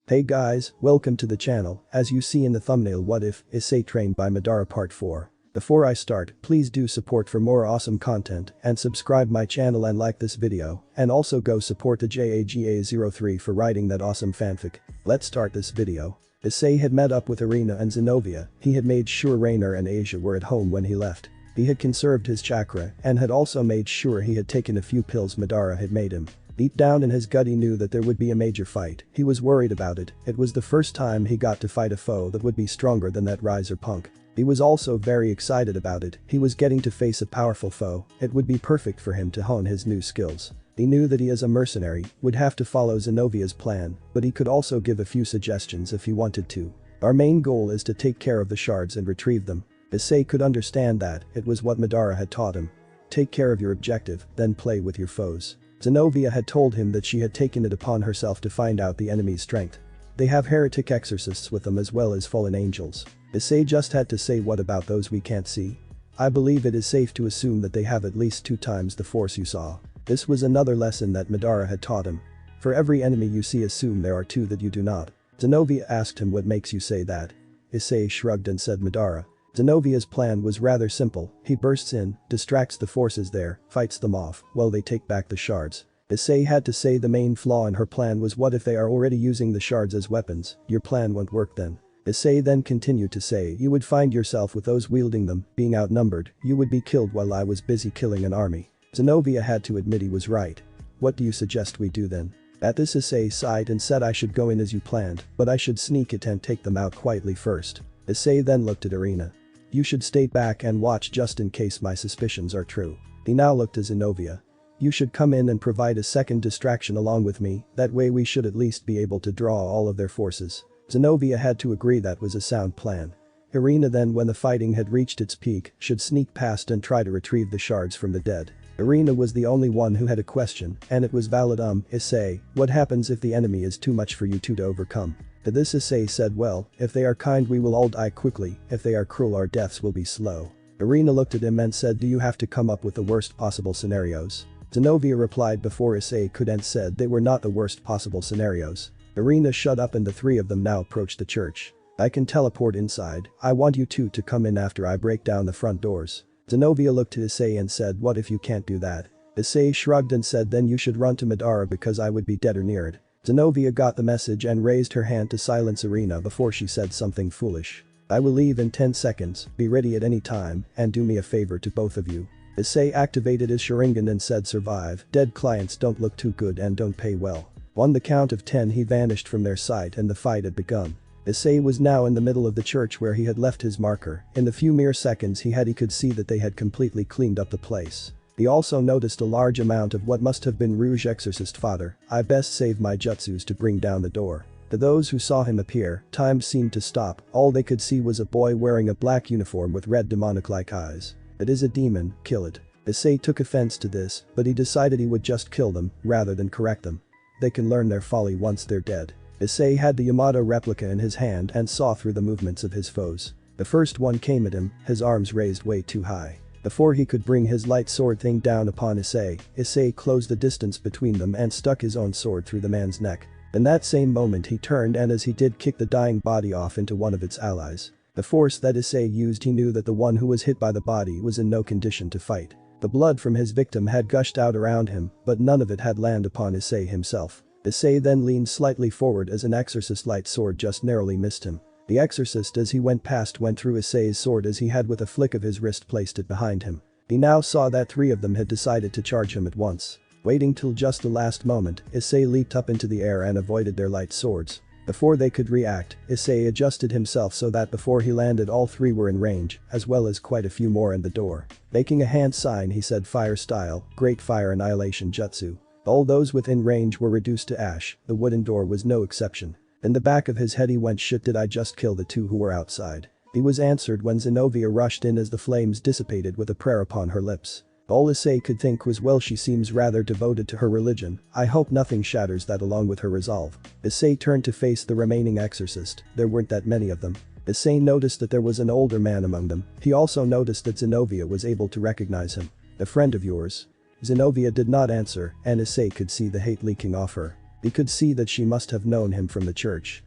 Hey guys, welcome to the channel. As you see in the thumbnail, what if Issei trained by Madara part 4. Before I start, please do support for more awesome content and subscribe my channel and like this video, and also go support the JAGA03 for writing that awesome fanfic. Let's start this video. Issei had met up with Irina and Zenobia. He had made sure Rainer and Asia were at home when he left. He had conserved his chakra and had also made sure he had taken a few pills Madara had made him. Deep down in his gut he knew that there would be a major fight. He was worried about it. It was the first time he got to fight a foe that would be stronger than that Riser punk. He was also very excited about it. He was getting to face a powerful foe. It would be perfect for him to hone his new skills. He knew that he as a mercenary would have to follow Zenobia's plan, but he could also give a few suggestions if he wanted to. Our main goal is to take care of the shards and retrieve them. Issei could understand that. It was what Madara had taught him. Take care of your objective, then play with your foes. Zenobia had told him that she had taken it upon herself to find out the enemy's strength. They have heretic exorcists with them as well as fallen angels. Issei just had to say, what about those we can't see? I believe it is safe to assume that they have at least 2 times the force you saw. This was another lesson that Madara had taught him. For every enemy you see, assume there are 2 that you do not. Zenobia asked him, what makes you say that? Issei shrugged and said, Madara. Zenobia's plan was rather simple. He bursts in, distracts the forces there, fights them off, while they take back the shards. Issei had to say the main flaw in her plan was, what if they are already using the shards as weapons? Your plan won't work then. Issei then continued to say, you would find yourself with those wielding them, being outnumbered, you would be killed while I was busy killing an army. Zenobia had to admit he was right. What do you suggest we do then? At this Issei sighed and said, I should go in as you planned, but I should sneak it and take them out quietly first. Issei then looked at Irina. You should stay back and watch just in case my suspicions are true. He now looked at Zenobia. You should come in and provide a second distraction along with me, that way we should at least be able to draw all of their forces. Zenobia had to agree that was a sound plan. Irina then, when the fighting had reached its peak, should sneak past and try to retrieve the shards from the dead. Irina was the only one who had a question, and it was valid. Issei, what happens if the enemy is too much for you two to overcome? To this Issei said, well, if they are kind we will all die quickly, if they are cruel our deaths will be slow. Irina looked at him and said, do you have to come up with the worst possible scenarios? Zenobia replied before Issei could and said they were not the worst possible scenarios. Irina shut up and the 3 of them now approached the church. I can teleport inside. I want you two to come in after I break down the front doors. Zenobia looked at Issei and said, what if you can't do that? Issei shrugged and said, then you should run to Madara because I would be dead or near it. Zenobia got the message and raised her hand to silence Irina before she said something foolish. I will leave in 10 seconds, be ready at any time, and do me a favor to both of you. Issei activated his Sharingan and said, survive, dead clients don't look too good and don't pay well. On the count of 10 he vanished from their sight and the fight had begun. Issei was now in the middle of the church where he had left his marker. In the few mere seconds he could see that they had completely cleaned up the place. He also noticed a large amount of what must have been Rouge exorcist fodder. I best save my jutsus to bring down the door. To those who saw him appear, time seemed to stop. All they could see was a boy wearing a black uniform with red demonic-like eyes. It is a demon, kill it. Issei took offense to this, but he decided he would just kill them, rather than correct them. They can learn their folly once they're dead. Issei had the Yamato replica in his hand and saw through the movements of his foes. The first one came at him, his arms raised way too high. Before he could bring his light sword thing down upon Issei closed the distance between them and stuck his own sword through the man's neck. In that same moment he turned and as he did kicked the dying body off into one of its allies. The force that Issei used, he knew that the one who was hit by the body was in no condition to fight. The blood from his victim had gushed out around him, but none of it had landed upon Issei himself. Issei then leaned slightly forward as an exorcist light sword just narrowly missed him. The exorcist as he went past went through Issei's sword as he had with a flick of his wrist placed it behind him. He now saw that 3 of them had decided to charge him at once. Waiting till just the last moment, Issei leaped up into the air and avoided their light swords. Before they could react, Issei adjusted himself so that before he landed all 3 were in range, as well as quite a few more in the door. Making a hand sign he said fire style, great fire annihilation jutsu. All those within range were reduced to ash, the wooden door was no exception. In the back of his head he went, shit, did I just kill the 2 who were outside? He was answered when Zenobia rushed in as the flames dissipated with a prayer upon her lips. All Issei could think was, well, she seems rather devoted to her religion, I hope nothing shatters that along with her resolve. Issei turned to face the remaining exorcist, there weren't that many of them. Issei noticed that there was an older man among them. He also noticed that Zenobia was able to recognize him. A friend of yours? Zenobia did not answer and Issei could see the hate leaking off her. He could see that she must have known him from the church.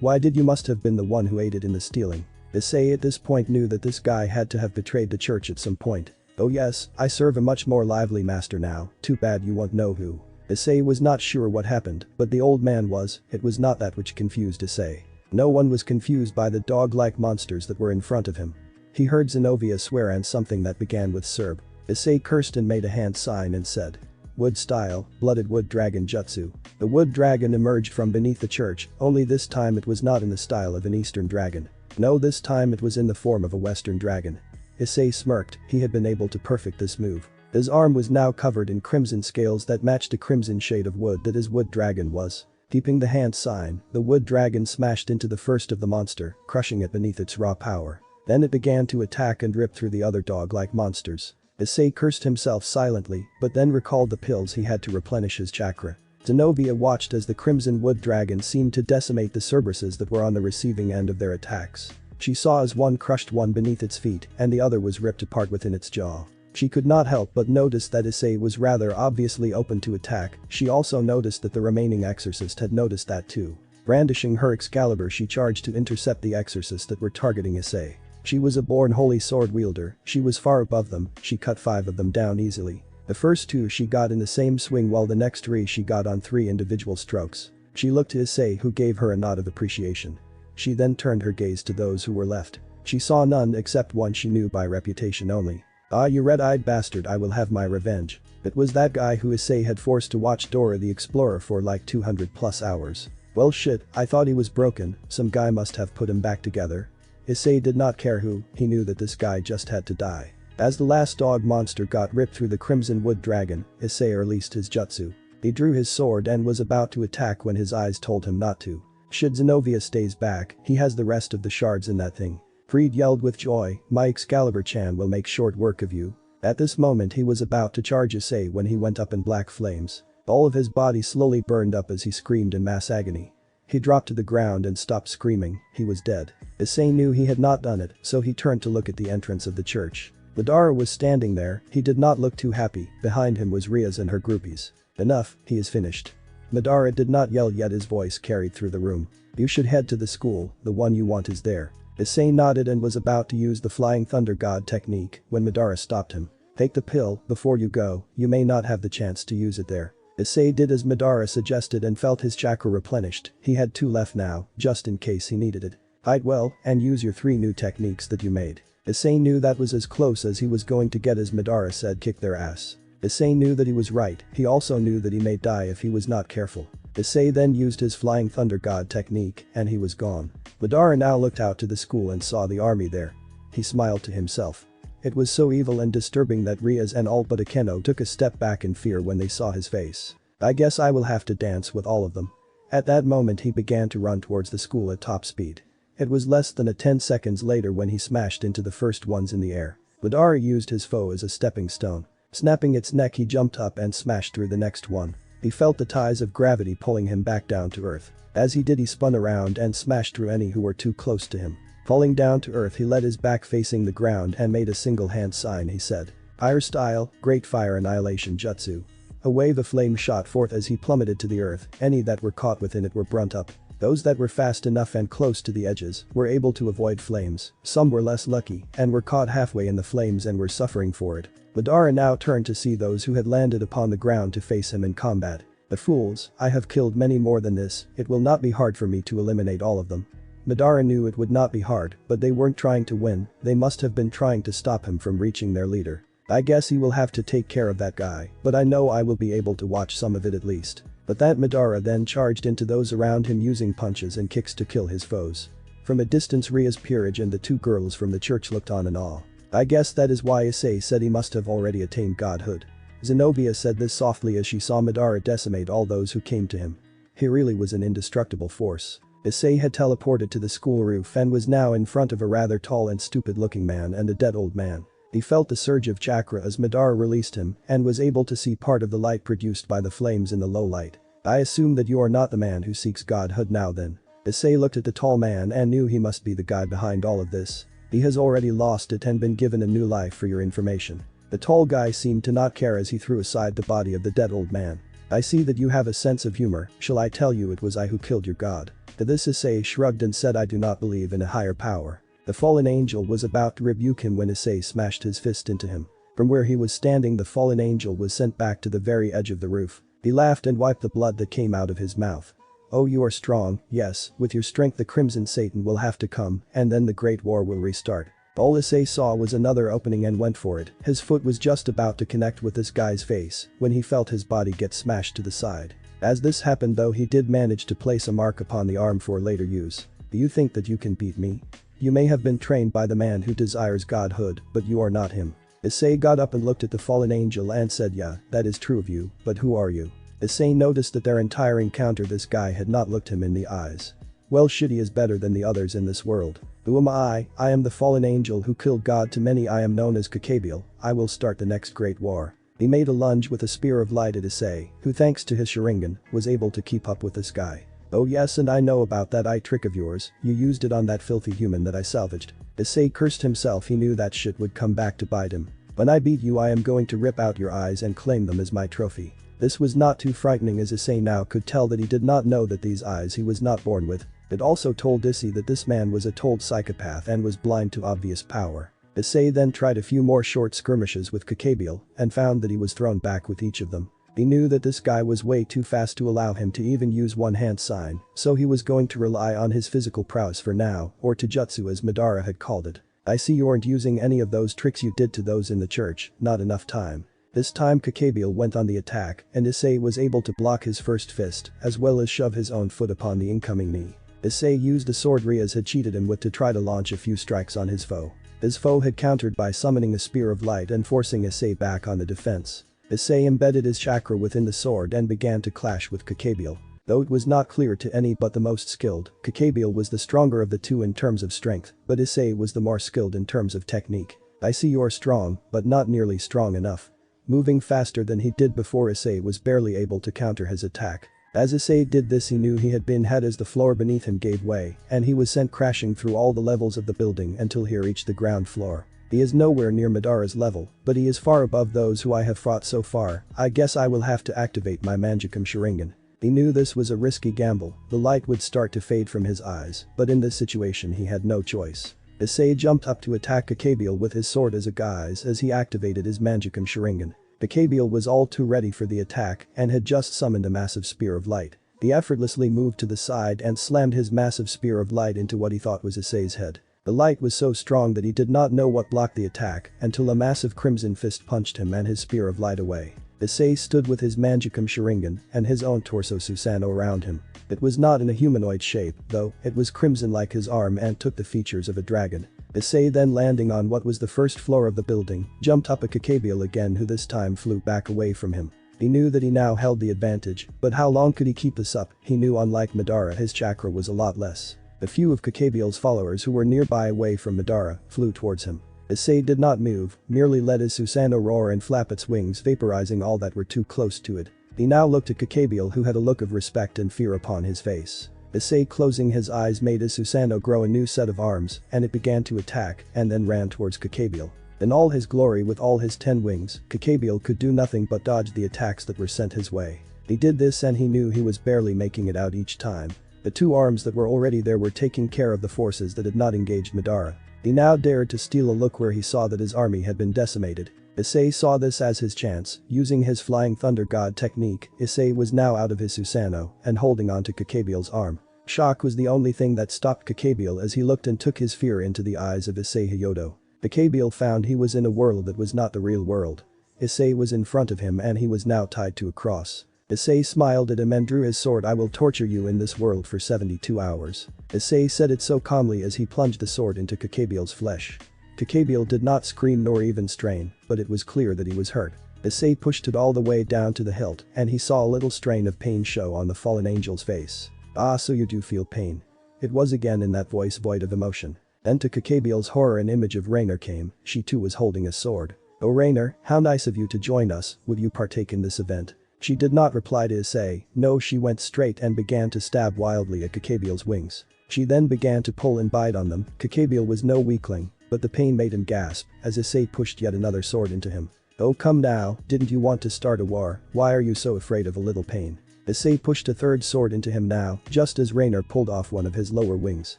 Why did you must have been the one who aided in the stealing? Issei at this point knew that this guy had to have betrayed the church at some point. Oh yes, I serve a much more lively master now, too bad you won't know who. Issei was not sure what happened, but the old man was. It was not that which confused Issei. No one was confused by the dog-like monsters that were in front of him. He heard Zenobia swear and something that began with Serb. Issei cursed and made a hand sign and said, "Wood style, blooded wood dragon jutsu." The wood dragon emerged from beneath the church, only this time it was not in the style of an eastern dragon. No, this time it was in the form of a western dragon. Issei smirked, he had been able to perfect this move. His arm was now covered in crimson scales that matched the crimson shade of wood that his wood dragon was. Keeping the hand sign, the wood dragon smashed into the first of the monster, crushing it beneath its raw power. Then it began to attack and rip through the other dog-like monsters. Issei cursed himself silently, but then recalled the pills he had to replenish his chakra. Zenobia watched as the crimson wood dragon seemed to decimate the Cerberuses that were on the receiving end of their attacks. She saw as one crushed one beneath its feet and the other was ripped apart within its jaw. She could not help but notice that Issei was rather obviously open to attack. She also noticed that the remaining exorcist had noticed that too. Brandishing her Excalibur, she charged to intercept the exorcists that were targeting Issei. She was a born holy sword wielder, she was far above them, she cut 5 of them down easily. The first 2 she got in the same swing while the next 3 she got on 3 individual strokes. She looked to Issei, who gave her a nod of appreciation. She then turned her gaze to those who were left. She saw none except one she knew by reputation only. "Ah, you red-eyed bastard, I will have my revenge." It was that guy who Issei had forced to watch Dora the Explorer for like 200+ hours. Well shit, I thought he was broken, some guy must have put him back together. Issei did not care who, he knew that this guy just had to die. As the last dog monster got ripped through the crimson wood dragon, Issei released his jutsu. He drew his sword and was about to attack when his eyes told him not to. Should Zenobia stays back, he has the rest of the shards in that thing. Freed yelled with joy, "My Excalibur-chan will make short work of you." At this moment he was about to charge Issei when he went up in black flames. All of his body slowly burned up as he screamed in mass agony. He dropped to the ground and stopped screaming, he was dead. Issei knew he had not done it, so he turned to look at the entrance of the church. Madara was standing there, he did not look too happy, behind him was Riaz and her groupies. "Enough, he is finished." Madara did not yell yet, his voice carried through the room. "You should head to the school, the one you want is there." Issei nodded and was about to use the Flying Thunder God technique when Madara stopped him. "Take the pill before you go, you may not have the chance to use it there." Issei did as Madara suggested and felt his chakra replenished. He had 2 left now, just in case he needed it. "Hide well and use your 3 new techniques that you made." Issei knew that was as close as he was going to get as Madara said kick their ass. Issei knew that he was right, he also knew that he may die if he was not careful. Issei then used his Flying Thunder God technique and he was gone. Madara now looked out to the school and saw the army there. He smiled to himself. It was so evil and disturbing that Riaz and all but Akeno took a step back in fear when they saw his face. "I guess I will have to dance with all of them." At that moment he began to run towards the school at top speed. It was less than 10 seconds later when he smashed into the first ones in the air. Madara used his foe as a stepping stone. Snapping its neck, he jumped up and smashed through the next one. He felt the ties of gravity pulling him back down to earth. As he did, he spun around and smashed through any who were too close to him. Falling down to earth, he let his back facing the ground and made a single hand sign. He said, "Fire style, Great Fire Annihilation Jutsu." A wave of flame shot forth as he plummeted to the earth. Any that were caught within it were burnt up. Those that were fast enough and close to the edges were able to avoid flames. Some were less lucky and were caught halfway in the flames and were suffering for it. Madara now turned to see those who had landed upon the ground to face him in combat. "The fools, I have killed many more than this, it will not be hard for me to eliminate all of them." Madara knew it would not be hard, but they weren't trying to win, they must have been trying to stop him from reaching their leader. "I guess he will have to take care of that guy, but I know I will be able to watch some of it at least." But that Madara then charged into those around him using punches and kicks to kill his foes. From a distance, Riaz, Peerage and the 2 girls from the church looked on in awe. "I guess that is why Issei said he must have already attained godhood." Zenobia said this softly as she saw Madara decimate all those who came to him. He really was an indestructible force. Issei had teleported to the school roof and was now in front of a rather tall and stupid-looking man and a dead old man. He felt the surge of chakra as Madara released him and was able to see part of the light produced by the flames in the low light. "I assume that you are not the man who seeks godhood now then." Issei looked at the tall man and knew he must be the guy behind all of this. "He has already lost it and been given a new life for your information." The tall guy seemed to not care as he threw aside the body of the dead old man. I see that you have a sense of humor, shall I tell you it was I who killed your god? To this Issei shrugged and said I do not believe in a higher power. The fallen angel was about to rebuke him when Issei smashed his fist into him. From where he was standing the fallen angel was sent back to the very edge of the roof. He laughed and wiped the blood that came out of his mouth. Oh, you are strong, yes, with your strength the Crimson Satan will have to come, and then the Great War will restart. All Issei saw was another opening and went for it. His foot was just about to connect with this guy's face when he felt his body get smashed to the side. As this happened though he did manage to place a mark upon the arm for later use. Do you think that you can beat me? You may have been trained by the man who desires godhood, but you are not him. Issei got up and looked at the fallen angel and said yeah, that is true of you, but who are you? Issei noticed that their entire encounter this guy had not looked him in the eyes. Well shitty is better than the others in this world. Who am I? I am the fallen angel who killed God to many. I am known as Kakabiel. I will start the next great war. He made a lunge with a spear of light at Issei, who thanks to his Sharingan, was able to keep up with this guy. Oh yes, and I know about that eye trick of yours, you used it on that filthy human that I salvaged. Issei cursed himself, he knew that shit would come back to bite him. When I beat you I am going to rip out your eyes and claim them as my trophy. This was not too frightening as Issei now could tell that he did not know that these eyes he was not born with. It also told Issei that this man was a total psychopath and was blind to obvious power. Issei then tried a few more short skirmishes with Kakabiel and found that he was thrown back with each of them. He knew that this guy was way too fast to allow him to even use one hand sign, so he was going to rely on his physical prowess for now, or Taijutsu as Madara had called it. I see you aren't using any of those tricks you did to those in the church, not enough time. This time Kakabiel went on the attack and Issei was able to block his first fist as well as shove his own foot upon the incoming knee. Issei used a sword Rias had cheated him with to try to launch a few strikes on his foe. His foe had countered by summoning a spear of light and forcing Issei back on the defense. Issei embedded his chakra within the sword and began to clash with Kakabiel. Though it was not clear to any but the most skilled, Kakabiel was the stronger of the two in terms of strength, but Issei was the more skilled in terms of technique. I see you're strong, but not nearly strong enough. Moving faster than he did before, Issei was barely able to counter his attack. As Issei did this he knew he had been hit as the floor beneath him gave way and he was sent crashing through all the levels of the building until he reached the ground floor. He is nowhere near Madara's level, but he is far above those who I have fought so far. I guess I will have to activate my Manjikam Sharingan. He knew this was a risky gamble, the light would start to fade from his eyes, but in this situation he had no choice. Issei jumped up to attack Kakabiel with his sword as a guise as he activated his Manjikam Sharingan. Kakabiel was all too ready for the attack and had just summoned a massive spear of light. He effortlessly moved to the side and slammed his massive spear of light into what he thought was Issei's head. The light was so strong that he did not know what blocked the attack until a massive crimson fist punched him and his spear of light away. Issei stood with his Manjikam Sharingan and his own torso Susanoo around him. It was not in a humanoid shape, though, it was crimson like his arm and took the features of a dragon. Issei then landing on what was the first floor of the building, jumped up at Kakabiel again who this time flew back away from him. He knew that he now held the advantage, but how long could he keep this up? He knew unlike Madara his chakra was a lot less. A few of Kakabiel's followers who were nearby away from Madara flew towards him. Issei did not move, merely let his Susanoo roar and flap its wings vaporizing all that were too close to it. He now looked at Kakabiel who had a look of respect and fear upon his face. Issei closing his eyes made his Susanoo grow a new set of arms and it began to attack and then ran towards Kakabiel. In all his glory with all his 10 wings, Kakabiel could do nothing but dodge the attacks that were sent his way. He did this and he knew he was barely making it out each time. The 2 arms that were already there were taking care of the forces that had not engaged Madara. He now dared to steal a look where he saw that his army had been decimated. Issei saw this as his chance, using his Flying Thunder God technique, Issei was now out of his Susanoo and holding on to Kakabiel's arm. Shock was the only thing that stopped Kakabiel as he looked and took his fear into the eyes of Issei Hyodo. Kakabiel found he was in a world that was not the real world. Issei was in front of him and he was now tied to a cross. Issei smiled at him and drew his sword. I will torture you in this world for 72 hours. Issei said it so calmly as he plunged the sword into Kakabiel's flesh. Kakabiel did not scream nor even strain, but it was clear that he was hurt. Issei pushed it all the way down to the hilt and he saw a little strain of pain show on the fallen angel's face. Ah, so you do feel pain. It was again in that voice void of emotion. Then to Kakabiel's horror an image of Rainer came, she too was holding a sword. Oh Rainer, how nice of you to join us, would you partake in this event? She did not reply to Issei, no, she went straight and began to stab wildly at Kakabiel's wings. She then began to pull and bite on them. Kakabiel was no weakling, but the pain made him gasp as Issei pushed yet another sword into him. Oh come now, didn't you want to start a war, why are you so afraid of a little pain? Issei pushed a third sword into him now, just as Rainer pulled off one of his lower wings.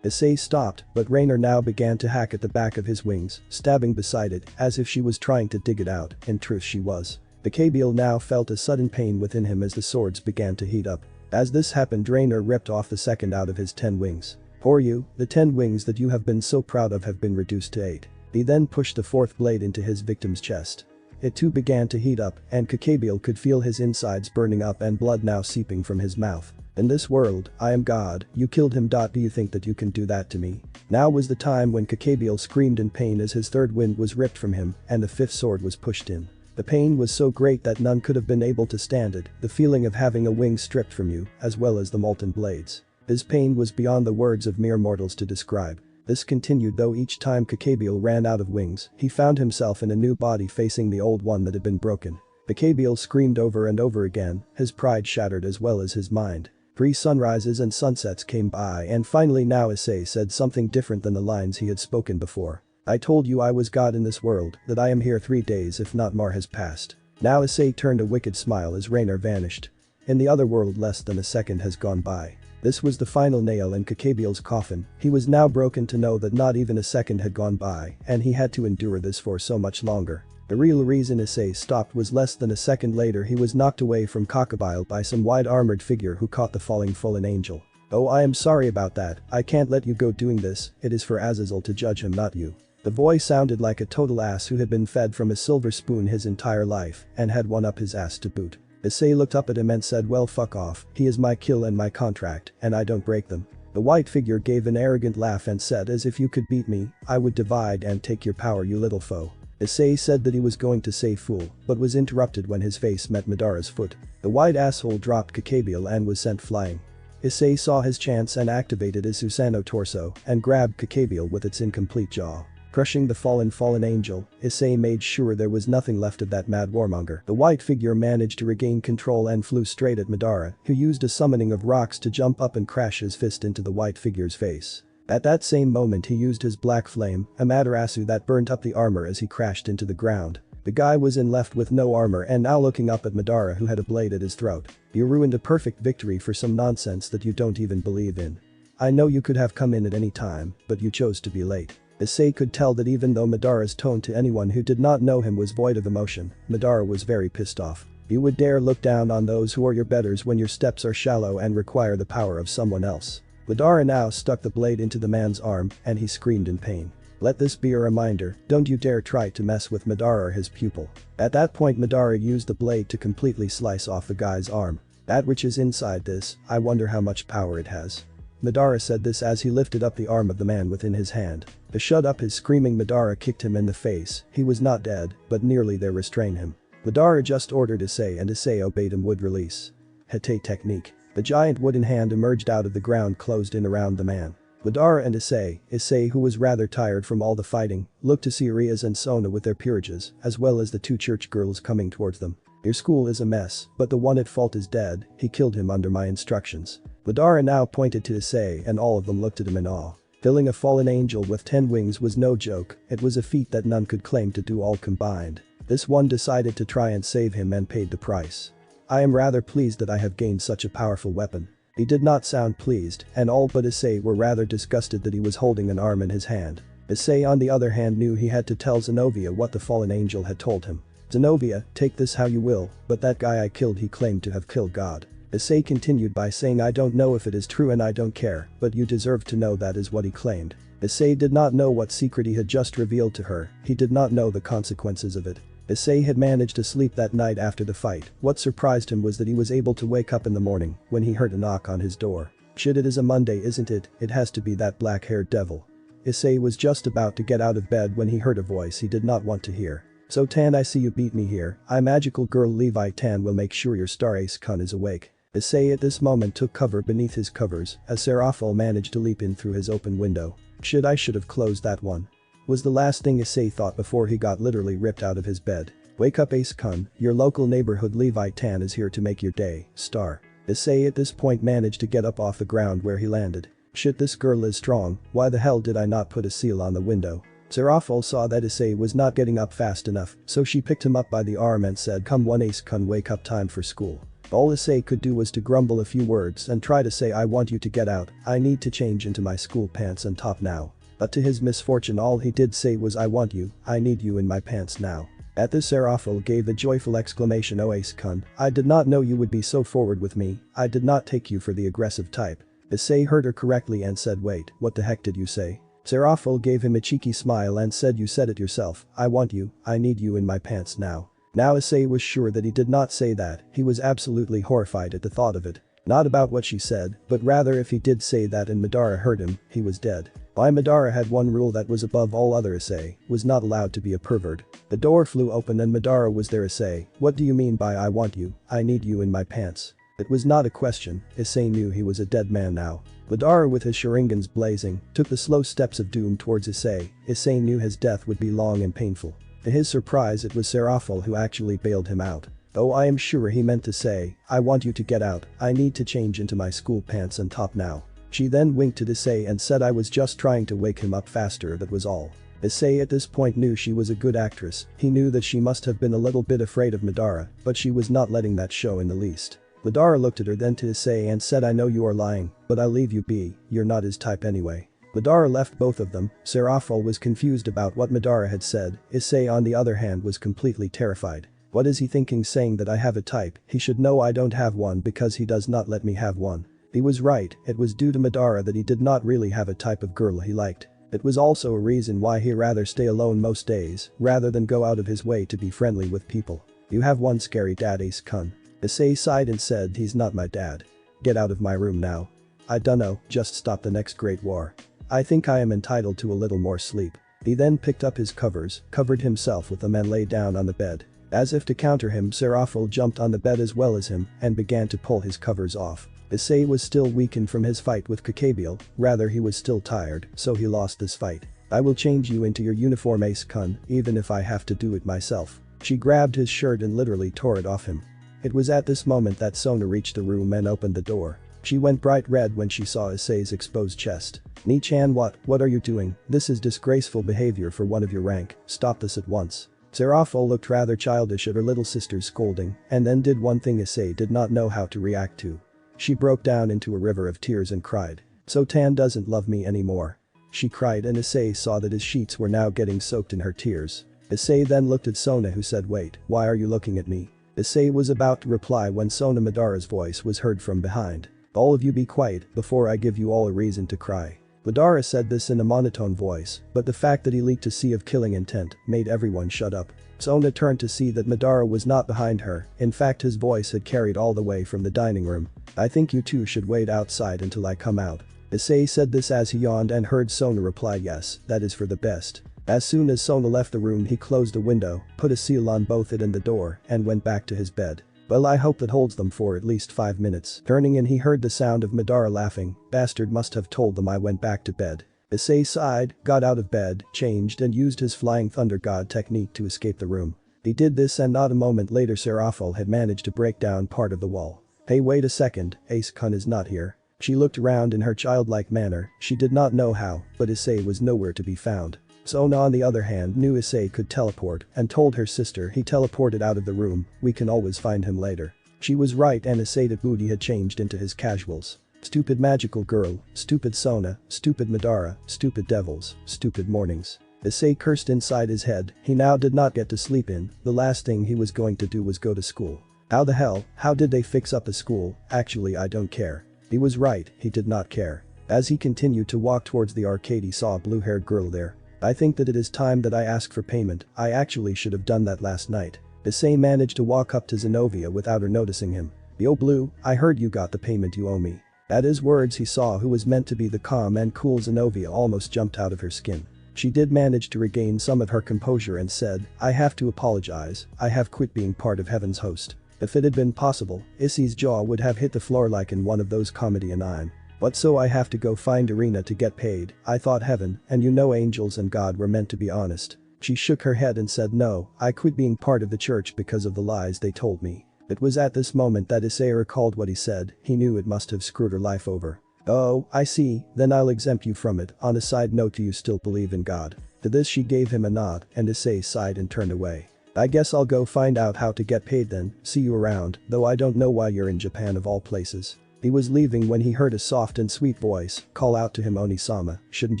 Issei stopped, but Rainer now began to hack at the back of his wings, stabbing beside it, as if she was trying to dig it out, in truth she was. The Kabiel now felt a sudden pain within him as the swords began to heat up. As this happened, Rainer ripped off the second out of his 10 wings. Poor you, the 10 wings that you have been so proud of have been reduced to 8. He then pushed the fourth blade into his victim's chest. It too began to heat up, and Kabiel could feel his insides burning up and blood now seeping from his mouth. In this world, I am God, you killed him. Do you think that you can do that to me? Now was the time when Kabiel screamed in pain as his third wind was ripped from him and the fifth sword was pushed in. The pain was so great that none could have been able to stand it, the feeling of having a wing stripped from you, as well as the molten blades. His pain was beyond the words of mere mortals to describe. This continued though each time Kabiel ran out of wings, he found himself in a new body facing the old one that had been broken. Kabiel screamed over and over again, his pride shattered as well as his mind. 3 sunrises and sunsets came by and finally now Issei said something different than the lines he had spoken before. I told you I was God in this world, that I am here 3 days if not more has passed. Now Issei turned a wicked smile as Rainer vanished. In the other world less than a second has gone by. This was the final nail in Kabiel's coffin. He was now broken to know that not even a second had gone by and he had to endure this for so much longer. The real reason Issei stopped was less than a second later he was knocked away from Kabiel by some wide-armored figure who caught the fallen angel. Oh, I am sorry about that, I can't let you go doing this, it is for Azazel to judge him, not you. The boy sounded like a total ass who had been fed from a silver spoon his entire life and had one up his ass to boot. Issei looked up at him and said, well fuck off, he is my kill and my contract and I don't break them. The white figure gave an arrogant laugh and said, as if you could beat me, I would divide and take your power, you little foe. Issei said that he was going to say fool, but was interrupted when his face met Madara's foot. The white asshole dropped Kabiel and was sent flying. Issei saw his chance and activated his Susanoo torso and grabbed Kabiel with its incomplete jaw. Crushing the fallen angel, Issei made sure there was nothing left of that mad warmonger. The white figure managed to regain control and flew straight at Madara, who used a summoning of rocks to jump up and crash his fist into the white figure's face. At that same moment he used his black flame, a Amaterasu that burnt up the armor as he crashed into the ground. The guy was left with no armor and now looking up at Madara who had a blade at his throat. You ruined a perfect victory for some nonsense that you don't even believe in. I know you could have come in at any time, but you chose to be late. Issei could tell that even though Madara's tone to anyone who did not know him was void of emotion, Madara was very pissed off. You would dare look down on those who are your betters when your steps are shallow and require the power of someone else. Madara now stuck the blade into the man's arm and he screamed in pain. Let this be a reminder, don't you dare try to mess with Madara or his pupil. At that point Madara used the blade to completely slice off the guy's arm. That which is inside this, I wonder how much power it has. Madara said this as he lifted up the arm of the man within his hand. To shut up his screaming, Madara kicked him in the face. He was not dead, but nearly there restrained him. Madara just ordered Issei and Issei obeyed him. Would release. Hete technique. The giant wooden hand emerged out of the ground, closed in around the man. Madara and Issei who was rather tired from all the fighting, looked to see Riaz and Sona with their peerages, as well as the 2 church girls coming towards them. Your school is a mess, but the one at fault is dead, he killed him under my instructions. Madara now pointed to Issei and all of them looked at him in awe. Killing a fallen angel with 10 wings was no joke, it was a feat that none could claim to do all combined. This one decided to try and save him and paid the price. I am rather pleased that I have gained such a powerful weapon. He did not sound pleased, and all but Issei were rather disgusted that he was holding an arm in his hand. Issei on the other hand knew he had to tell Zenobia what the fallen angel had told him. Zenobia, take this how you will, but that guy I killed, he claimed to have killed God. Issei continued by saying, I don't know if it is true and I don't care, but you deserve to know that is what he claimed. Issei did not know what secret he had just revealed to her, he did not know the consequences of it. Issei had managed to sleep that night after the fight. What surprised him was that he was able to wake up in the morning when he heard a knock on his door. Shit, it is a Monday, isn't it? It has to be that black-haired devil. Issei was just about to get out of bed when he heard a voice he did not want to hear. So Tan, I see you beat me here. I magical girl Levi Tan will make sure your star ace cunt is awake. Issei at this moment took cover beneath his covers as Seraphil managed to leap in through his open window. Shit, I should have closed that one. Was the last thing Issei thought before he got literally ripped out of his bed. Wake up Ace Kun, your local neighborhood Levi Tan is here to make your day, star. Issei at this point managed to get up off the ground where he landed. Shit, this girl is strong, why the hell did I not put a seal on the window? Serafal saw that Issei was not getting up fast enough, so she picked him up by the arm and said, "Come on Ace-kun, wake up, time for school." All Issei could do was to grumble a few words and try to say, "I want you to get out, I need to change into my school pants and top now." But to his misfortune all he did say was, "I want you, I need you in my pants now." At this Serafal gave a joyful exclamation, "Oh Ace-kun, I did not know you would be so forward with me, I did not take you for the aggressive type." Issei heard her correctly and said, "Wait, what the heck did you say?" Serafal gave him a cheeky smile and said, "You said it yourself, I want you, I need you in my pants now." Now Issei was sure that he did not say that, he was absolutely horrified at the thought of it. Not about what she said, but rather if he did say that and Madara heard him, he was dead. Why Madara had one rule that was above all other, Issei was not allowed to be a pervert. The door flew open and Madara was there. "Issei, what do you mean by I want you, I need you in my pants?" It was not a question, Issei knew he was a dead man now. Madara with his sharingans blazing, took the slow steps of doom towards Issei. Issei knew his death would be long and painful. To his surprise it was Serafal who actually bailed him out. "Oh, I am sure he meant to say, I want you to get out, I need to change into my school pants and top now." She then winked at Issei and said, "I was just trying to wake him up faster, that was all." Issei at this point knew she was a good actress, he knew that she must have been a little bit afraid of Madara, but she was not letting that show in the least. Madara looked at her then to Issei and said, "I know you are lying, but I'll leave you be, you're not his type anyway." Madara left both of them. Serafal was confused about what Madara had said, Issei on the other hand was completely terrified. What is he thinking saying that I have a type? He should know I don't have one because he does not let me have one. He was right, it was due to Madara that he did not really have a type of girl he liked. It was also a reason why he rather stay alone most days, rather than go out of his way to be friendly with people. "You have one scary dad, Ace-kun." Issei sighed and said, "He's not my dad. Get out of my room now. I dunno, just stop the next great war. I think I am entitled to a little more sleep." He then picked up his covers, covered himself with them and lay down on the bed. As if to counter him, Serafal jumped on the bed as well as him and began to pull his covers off. Issei was still weakened from his fight with Kakabiel, rather he was still tired, so he lost this fight. "I will change you into your uniform, Ace-kun, even if I have to do it myself." She grabbed his shirt and literally tore it off him. It was at this moment that Sona reached the room and opened the door. She went bright red when she saw Issei's exposed chest. "Ni-chan, what are you doing? This is disgraceful behavior for one of your rank, stop this at once." Serafal looked rather childish at her little sister's scolding and then did one thing Issei did not know how to react to. She broke down into a river of tears and cried. "So Tan doesn't love me anymore." She cried and Issei saw that his sheets were now getting soaked in her tears. Issei then looked at Sona who said, "Wait, why are you looking at me?" Issei was about to reply when Sona Madara's voice was heard from behind. "All of you be quiet before I give you all a reason to cry." Madara said this in a monotone voice, but the fact that he leaked a sea of killing intent made everyone shut up. Sona turned to see that Madara was not behind her, in fact his voice had carried all the way from the dining room. "I think you two should wait outside until I come out." Issei said this as he yawned and heard Sona reply, "Yes, that is for the best." As soon as Sona left the room he closed the window, put a seal on both it and the door, and went back to his bed. "Well, I hope that holds them for at least 5 minutes. Turning in he heard the sound of Madara laughing, "Bastard must have told them I went back to bed." Issei sighed, got out of bed, changed and used his flying thunder god technique to escape the room. He did this and not a moment later Serafal had managed to break down part of the wall. "Hey, wait a second, Ace-kun is not here." She looked around in her childlike manner, she did not know how, but Issei was nowhere to be found. Sona on the other hand knew Issei could teleport and told her sister he teleported out of the room, "We can always find him later." She was right and Issei booty had changed into his casuals. Stupid magical girl, stupid Sona, stupid Madara, stupid devils, stupid mornings. Issei cursed inside his head, he now did not get to sleep in, the last thing he was going to do was go to school. How the hell, how did they fix up the school? Actually I don't care. He was right, he did not care. As he continued to walk towards the arcade he saw a blue-haired girl there. "I think that it is time that I ask for payment, I actually should have done that last night." Issei managed to walk up to Zenobia without her noticing him. "Yo Blue, I heard you got the payment you owe me." At his words he saw who was meant to be the calm and cool Zenobia almost jumped out of her skin. She did manage to regain some of her composure and said, "I have to apologize, I have quit being part of Heaven's host." If it had been possible, Issei's jaw would have hit the floor like in one of those comedy anime. "What, so I have to go find Arena to get paid? I thought heaven and you know angels and God were meant to be honest." She shook her head and said, "No, I quit being part of the church because of the lies they told me." It was at this moment that Issei recalled what he said, he knew it must have screwed her life over. "Oh, I see, then I'll exempt you from it. On a side note, do you still believe in God?" To this she gave him a nod and Issei sighed and turned away. I guess I'll go find out how to get paid then, see you around, though I don't know why you're in Japan of all places. He was leaving when he heard a soft and sweet voice call out to him, Oni-sama, shouldn't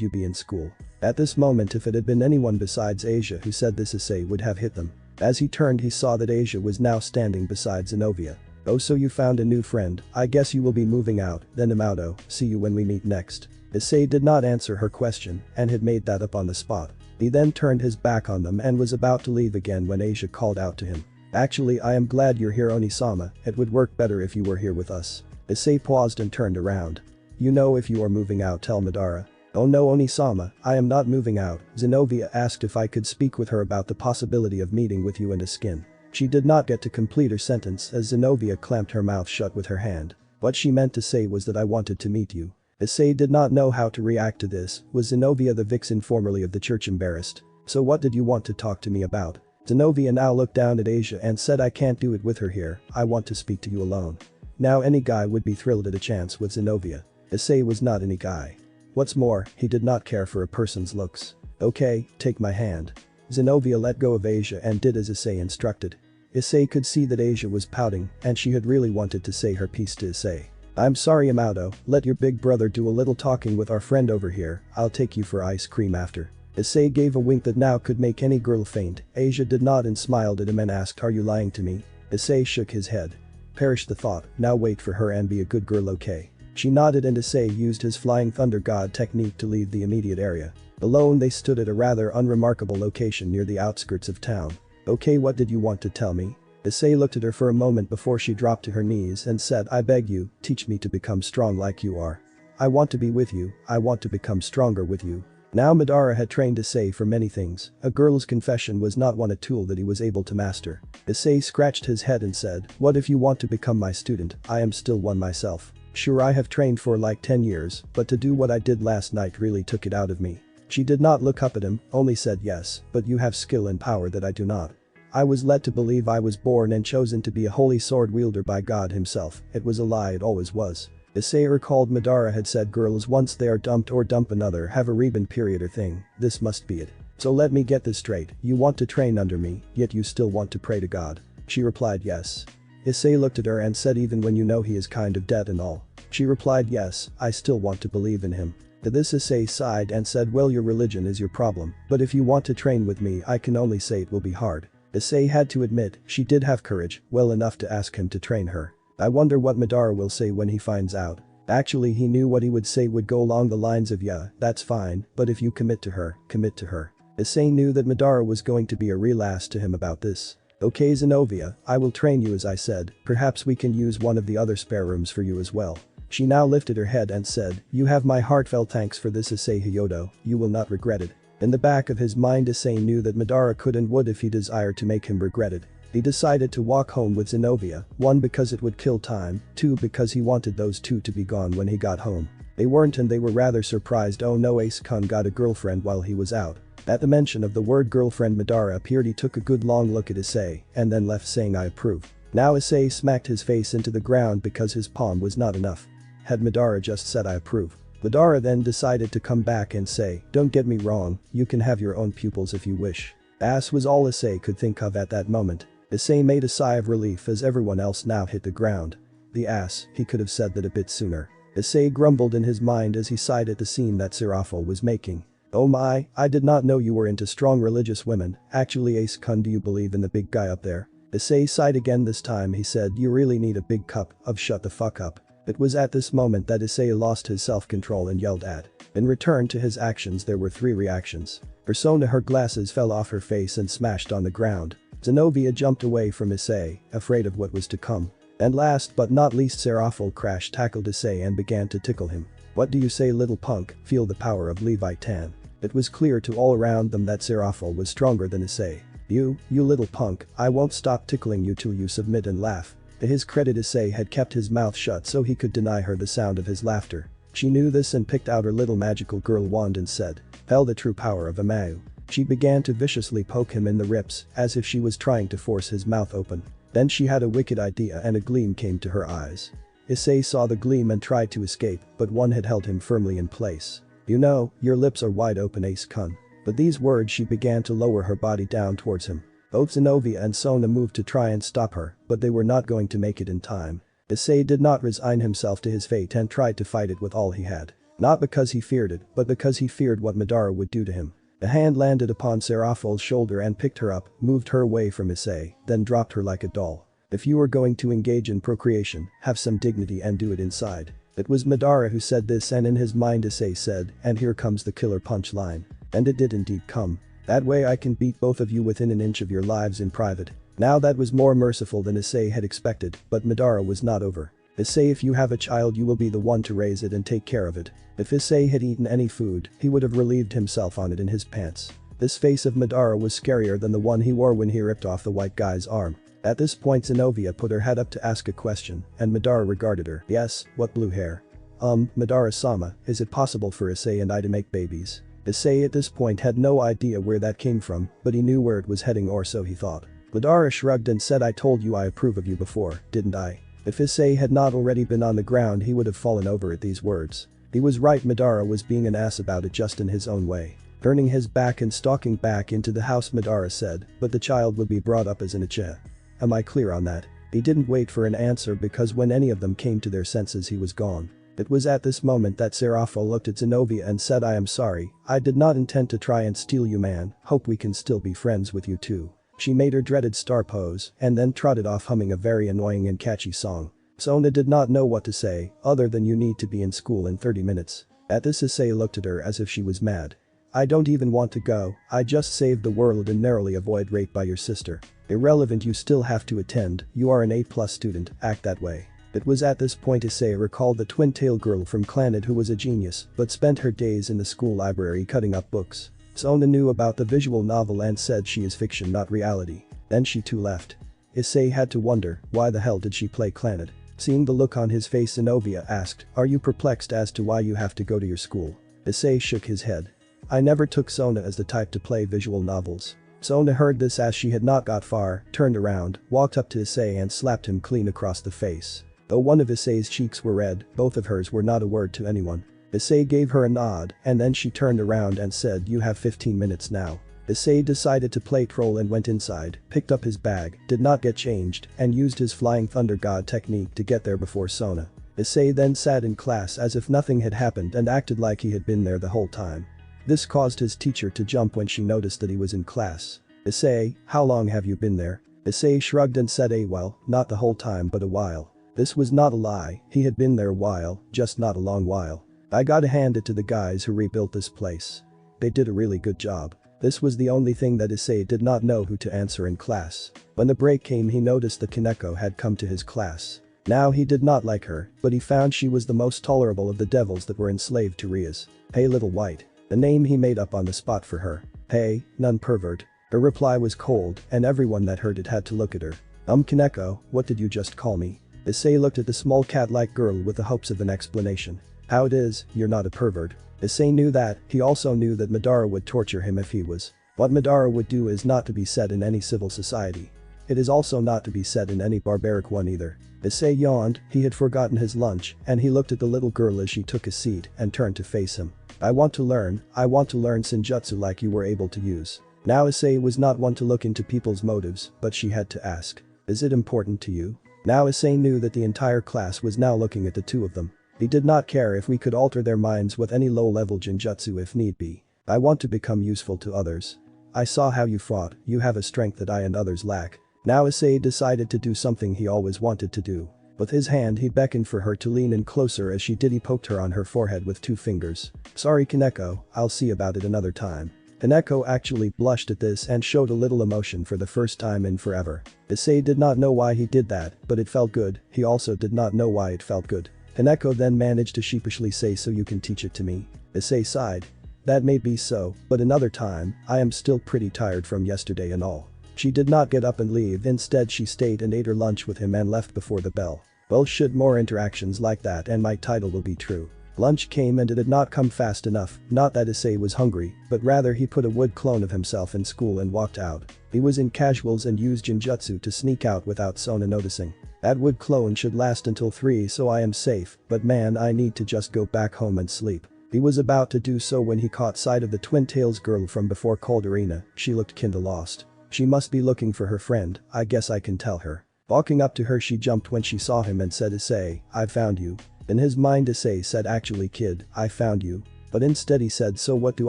you be in school? At this moment, if it had been anyone besides Asia who said this, Issei would have hit them. As he turned, he saw that Asia was now standing beside Zenobia. Oh, so you found a new friend, I guess you will be moving out, then Amato, see you when we meet next. Issei did not answer her question and had made that up on the spot. He then turned his back on them and was about to leave again when Asia called out to him. Actually, I am glad you're here, Oni-sama, it would work better if you were here with us. Issei paused and turned around. You know, if you are moving out, tell Madara. Oh no, Oni-sama, I am not moving out. Zenobia asked if I could speak with her about the possibility of meeting with you and Skin. She did not get to complete her sentence as Zenobia clamped her mouth shut with her hand. What she meant to say was that I wanted to meet you. Issei did not know how to react to this. Was Zenobia the vixen formerly of the church embarrassed? So what did you want to talk to me about? Zenobia now looked down at Asia and said, I can't do it with her here, I want to speak to you alone. Now any guy would be thrilled at a chance with Zenobia. Issei was not any guy. What's more, he did not care for a person's looks. Okay, take my hand. Zenobia let go of Asia and did as Issei instructed. Issei could see that Asia was pouting and she had really wanted to say her piece to Issei. I'm sorry, Amato, let your big brother do a little talking with our friend over here, I'll take you for ice cream after. Issei gave a wink that now could make any girl faint. Asia did not and smiled at him and asked, are you lying to me? Issei shook his head. Perish the thought, now wait for her and be a good girl, okay? She nodded and Issei used his flying thunder god technique to leave the immediate area. Alone they stood at a rather unremarkable location near the outskirts of town. Okay, what did you want to tell me? Issei looked at her for a moment before she dropped to her knees and said, I beg you, teach me to become strong like you are. I want to be with you, I want to become stronger with you. Now Madara had trained Issei for many things, a girl's confession was not one a tool that he was able to master. Issei scratched his head and said, what if you want to become my student, I am still one myself. Sure, I have trained for like 10 years, but to do what I did last night really took it out of me. She did not look up at him, only said yes, but you have skill and power that I do not. I was led to believe I was born and chosen to be a holy sword wielder by God himself, it was a lie, it always was. Issei recalled Madara had said girls once they are dumped or dump another have a rebound period or thing, this must be it. So let me get this straight, you want to train under me, yet you still want to pray to God. She replied yes. Issei looked at her and said, even when you know he is kind of dead and all. She replied yes, I still want to believe in him. To this Issei sighed and said, well, your religion is your problem, but if you want to train with me I can only say it will be hard. Issei had to admit, she did have courage, well enough to ask him to train her. I wonder what Madara will say when he finds out. Actually he knew what he would say would go along the lines of yeah, that's fine, but if you commit to her, commit to her. Issei knew that Madara was going to be a real ass to him about this. Okay Zenobia, I will train you as I said, perhaps we can use one of the other spare rooms for you as well. She now lifted her head and said, you have my heartfelt thanks for this Issei Hyodo, you will not regret it. In the back of his mind Issei knew that Madara could and would if he desired to make him regret it. He decided to walk home with Zenobia, 1 because it would kill time, 2 because he wanted those two to be gone when he got home. They weren't and they were rather surprised. Oh no, Ace-kun got a girlfriend while he was out. At the mention of the word girlfriend Madara appeared. He took a good long look at Issei and then left saying I approve. Now Issei smacked his face into the ground because his palm was not enough. Had Madara just said I approve? Madara then decided to come back and say, don't get me wrong, you can have your own pupils if you wish. Ass was all Issei could think of at that moment. Issei made a sigh of relief as everyone else now hit the ground. The ass, he could have said that a bit sooner. Issei grumbled in his mind as he sighed at the scene that Serafo was making. Oh my, I did not know you were into strong religious women, actually Ace-kun, do you believe in the big guy up there? Issei sighed again. This time he said, you really need a big cup of shut the fuck up. It was at this moment that Issei lost his self-control and yelled at. In return to his actions there were 3 reactions. Persona, her glasses fell off her face and smashed on the ground. Zenobia jumped away from Issei, afraid of what was to come. And last but not least Serafo crash tackled Issei and began to tickle him. What do you say, little punk? Feel the power of Leviathan. It was clear to all around them that Serafo was stronger than Issei. You little punk, I won't stop tickling you till you submit and laugh. To his credit Issei had kept his mouth shut so he could deny her the sound of his laughter. She knew this and picked out her little magical girl wand and said, "Feel the true power of Amayu." She began to viciously poke him in the ribs as if she was trying to force his mouth open. Then she had a wicked idea and a gleam came to her eyes. Issei saw the gleam and tried to escape, but one had held him firmly in place. "You know, your lips are wide open, Ace-kun." But these words she began to lower her body down towards him. Both Zenobia and Sona moved to try and stop her, but they were not going to make it in time. Issei did not resign himself to his fate and tried to fight it with all he had. Not because he feared it, but because he feared what Madara would do to him. A hand landed upon Seraphil's shoulder and picked her up, moved her away from Issei, then dropped her like a doll. If you are going to engage in procreation, have some dignity and do it inside. It was Madara who said this, and in his mind Issei said, and here comes the killer punch line. And it did indeed come. That way I can beat both of you within an inch of your lives in private. Now that was more merciful than Issei had expected, but Madara was not over. Issei, if you have a child you will be the one to raise it and take care of it. If Issei had eaten any food, he would have relieved himself on it in his pants. This face of Madara was scarier than the one he wore when he ripped off the white guy's arm. At this point Zenobia put her head up to ask a question, and Madara regarded her. Yes, what blue hair? Madara-sama, is it possible for Issei and I to make babies? Issei at this point had no idea where that came from, but he knew where it was heading, or so he thought. Madara shrugged and said, I told you I approve of you before, didn't I? If Issei had not already been on the ground he would have fallen over at these words. He was right, Madara was being an ass about it just in his own way. Turning his back and stalking back into the house, Madara said, but the child will be brought up as an Uchiha. Am I clear on that? He didn't wait for an answer because when any of them came to their senses he was gone. It was at this moment that Seraphil looked at Zenobia and said, I am sorry, I did not intend to try and steal you, man, hope we can still be friends with you too. She made her dreaded star pose and then trotted off humming a very annoying and catchy song. Sona did not know what to say, other than you need to be in school in 30 minutes. At this Issei looked at her as if she was mad. I don't even want to go, I just saved the world and narrowly avoid rape by your sister. Irrelevant, you still have to attend, you are an A+ student, act that way. It was at this point Issei recalled the twin-tail girl from Clannad who was a genius but spent her days in the school library cutting up books. Sona knew about the visual novel and said she is fiction, not reality. Then she too left. Issei had to wonder, why the hell did she play Clannad? Seeing the look on his face, Zenobia asked, are you perplexed as to why you have to go to your school? Issei shook his head. I never took Sona as the type to play visual novels. Sona heard this as she had not got far, turned around, walked up to Issei and slapped him clean across the face. Though one of Issei's cheeks were red, both of hers were not a word to anyone. Issei gave her a nod and then she turned around and said, you have 15 minutes now. Issei decided to play troll and went inside, picked up his bag, did not get changed, and used his flying thunder god technique to get there before Sona. Issei then sat in class as if nothing had happened and acted like he had been there the whole time. This caused his teacher to jump when she noticed that he was in class. Issei, how long have you been there? Issei shrugged and said, well, not the whole time but a while. This was not a lie, he had been there a while, just not a long while. I gotta hand it to the guys who rebuilt this place. They did a really good job. This was the only thing that Issei did not know who to answer in class. When the break came he noticed that Kaneko had come to his class. Now he did not like her, but he found she was the most tolerable of the devils that were enslaved to Rias. Hey little white. The name he made up on the spot for her. Hey, none pervert. Her reply was cold and everyone that heard it had to look at her. Kaneko, what did you just call me? Issei looked at the small cat-like girl with the hopes of an explanation. How it is, you're not a pervert. Issei knew that, he also knew that Madara would torture him if he was. What Madara would do is not to be said in any civil society. It is also not to be said in any barbaric one either. Issei yawned, he had forgotten his lunch, and he looked at the little girl as she took a seat and turned to face him. I want to learn Senjutsu like you were able to use. Now Issei was not one to look into people's motives, but she had to ask. Is it important to you? Now Issei knew that the entire class was now looking at the two of them. He did not care if we could alter their minds with any low-level genjutsu if need be. I want to become useful to others. I saw how you fought, you have a strength that I and others lack. Now Issei decided to do something he always wanted to do. With his hand he beckoned for her to lean in closer. As she did he poked her on her forehead with 2 fingers. Sorry Kaneko, I'll see about it another time. Kaneko actually blushed at this and showed a little emotion for the first time in forever. Issei did not know why he did that, but it felt good, he also did not know why it felt good. Kaneko then managed to sheepishly say, so you can teach it to me? Issei sighed. That may be so, but another time, I am still pretty tired from yesterday and all. She did not get up and leave, instead she stayed and ate her lunch with him and left before the bell. Well, should more interactions like that and my title will be true. Lunch came and it did not come fast enough, not that Issei was hungry, but rather he put a wood clone of himself in school and walked out. He was in casuals and used genjutsu to sneak out without Sona noticing. That wood clone should last until 3 so I am safe, but man I need to just go back home and sleep. He was about to do so when he caught sight of the Twin Tails girl from before called Arena. She looked kinda lost. She must be looking for her friend, I guess I can tell her. Walking up to her she jumped when she saw him and said, Issei, I found you. In his mind Issei said, actually kid, I found you. But instead he said, so what do